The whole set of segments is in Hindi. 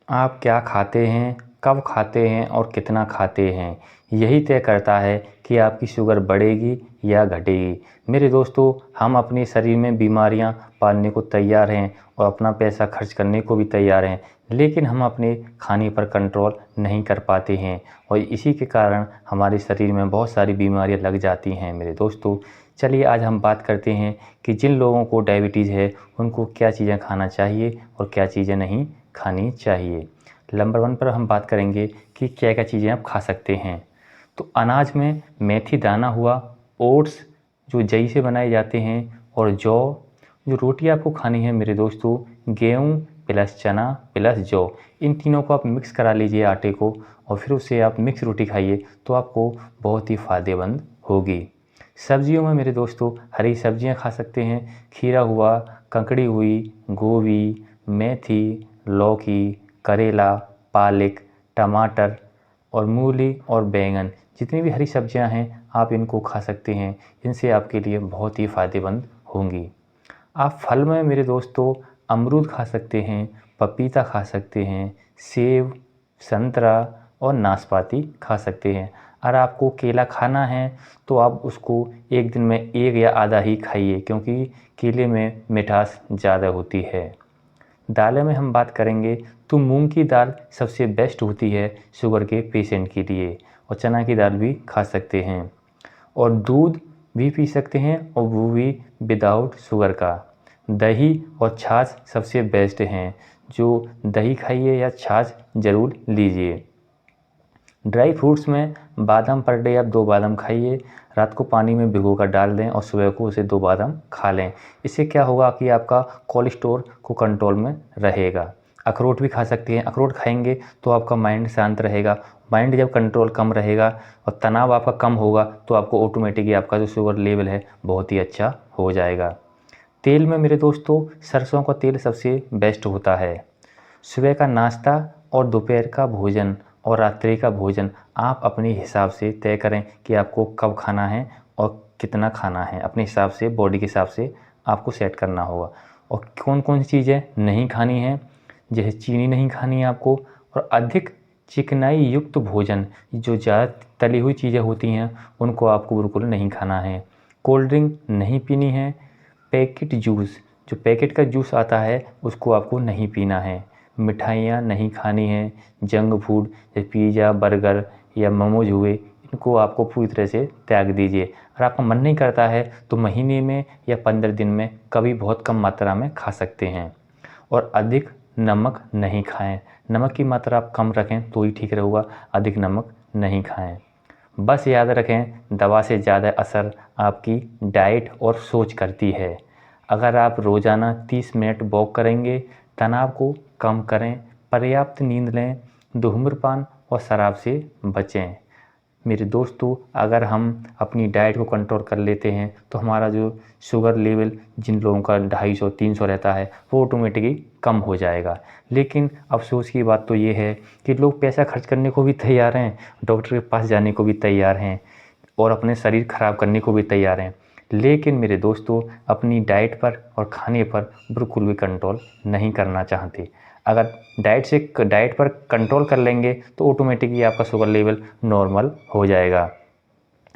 आप क्या खाते हैं, कब खाते हैं और कितना खाते हैं, यही तय करता है कि आपकी शुगर बढ़ेगी या घटेगी। मेरे दोस्तों, हम अपने शरीर में बीमारियां पालने को तैयार हैं और अपना पैसा खर्च करने को भी तैयार हैं, लेकिन हम अपने खाने पर कंट्रोल नहीं कर पाते हैं और इसी के कारण हमारे शरीर में बहुत सारी बीमारियां लग जाती हैं। मेरे दोस्तों, चलिए आज हम बात करते हैं कि जिन लोगों को डायबिटीज़ है उनको क्या चीज़ें खाना चाहिए और क्या चीज़ें नहीं खानी चाहिए। नंबर 1 पर हम बात करेंगे कि क्या-क्या चीज़ें आप खा सकते हैं। तो अनाज में मेथी दाना हुआ, ओट्स जो जई से बनाए जाते हैं और जौ, जो रोटी आपको खानी है मेरे दोस्तों, गेहूँ प्लस चना प्लस जौ, इन तीनों को आप मिक्स करा लीजिए आटे को और फिर उससे आप मिक्स रोटी खाइए तो आपको बहुत ही फ़ायदेमंद होगी। सब्जियों में मेरे दोस्तों हरी सब्जियां खा सकते हैं, खीरा हुआ, ककड़ी हुई, गोभी, मेथी, लौकी, करेला, पालक, टमाटर और मूली और बैंगन, जितनी भी हरी सब्जियां हैं आप इनको खा सकते हैं। इनसे आपके लिए बहुत ही फ़ायदेमंद होंगी। आप फल में मेरे दोस्तों अमरूद खा सकते हैं, पपीता खा सकते हैं, सेब, संतरा और नाशपाती खा सकते हैं। अगर आपको केला खाना है तो आप उसको एक दिन में एक या आधा ही खाइए, क्योंकि केले में मिठास ज़्यादा होती है। दालें में हम बात करेंगे तो मूंग की दाल सबसे बेस्ट होती है शुगर के पेशेंट के लिए, और चना की दाल भी खा सकते हैं और दूध भी पी सकते हैं और वो भी विदाउट शुगर का। दही और छाछ सबसे बेस्ट हैं, जो दही खाइए या छाछ ज़रूर लीजिए। ड्राई फ्रूट्स में बादाम पर डे आप 2 बादाम खाइए, रात को पानी में भिगो कर डाल दें और सुबह को उसे 2 बादाम खा लें। इससे क्या होगा कि आपका कोलेस्ट्रॉल को कंट्रोल में रहेगा। अखरोट भी खा सकते हैं, अखरोट खाएंगे तो आपका माइंड शांत रहेगा। माइंड जब कंट्रोल कम रहेगा और तनाव आपका कम होगा तो आपको ऑटोमेटिकली आपका जो शुगर लेवल है बहुत ही अच्छा हो जाएगा। तेल में मेरे दोस्तों सरसों का तेल सबसे बेस्ट होता है। सुबह का नाश्ता और दोपहर का भोजन और रात्रि का भोजन आप अपने हिसाब से तय करें कि आपको कब खाना है और कितना खाना है। अपने हिसाब से, बॉडी के हिसाब से आपको सेट करना होगा। और कौन कौन सी चीज़ें नहीं खानी है, जैसे चीनी नहीं खानी है आपको, और अधिक चिकनाई युक्त भोजन, जो ज़्यादा तली हुई चीज़ें होती हैं उनको आपको बिल्कुल नहीं खाना है। कोल्ड ड्रिंक नहीं पीनी है। पैकेट जूस, जो पैकेट का जूस आता है उसको आपको नहीं पीना है। मिठाइयाँ नहीं खानी हैं। जंक फूड जैसे पिज़्ज़ा, बर्गर या मोमोज हुए, इनको आपको पूरी तरह से त्याग दीजिए। अगर आपका मन नहीं करता है तो महीने में या 15 दिन में कभी बहुत कम मात्रा में खा सकते हैं। और अधिक नमक नहीं खाएं। नमक की मात्रा आप कम रखें तो ही ठीक रहेगा, अधिक नमक नहीं खाएं। बस याद रखें, दवा से ज़्यादा असर आपकी डाइट और सोच करती है। अगर आप रोज़ाना 30 मिनट वॉक करेंगे, तनाव को कम करें, पर्याप्त नींद लें, धूम्रपान और शराब से बचें। मेरे दोस्तों, अगर हम अपनी डाइट को कंट्रोल कर लेते हैं तो हमारा जो शुगर लेवल जिन लोगों का 250-300 रहता है वो ऑटोमेटिकली कम हो जाएगा। लेकिन अफ़सोस की बात तो ये है कि लोग पैसा खर्च करने को भी तैयार हैं, डॉक्टर के पास जाने को भी तैयार हैं और अपने शरीर ख़राब करने को भी तैयार हैं, लेकिन मेरे दोस्तों अपनी डाइट पर और खाने पर बिल्कुल भी कंट्रोल नहीं करना चाहते। अगर डाइट पर कंट्रोल कर लेंगे तो ऑटोमेटिकली आपका शुगर लेवल नॉर्मल हो जाएगा।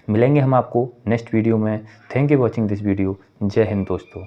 मिलेंगे हम आपको नेक्स्ट वीडियो में। Thank you watching this video. जय हिंद दोस्तों।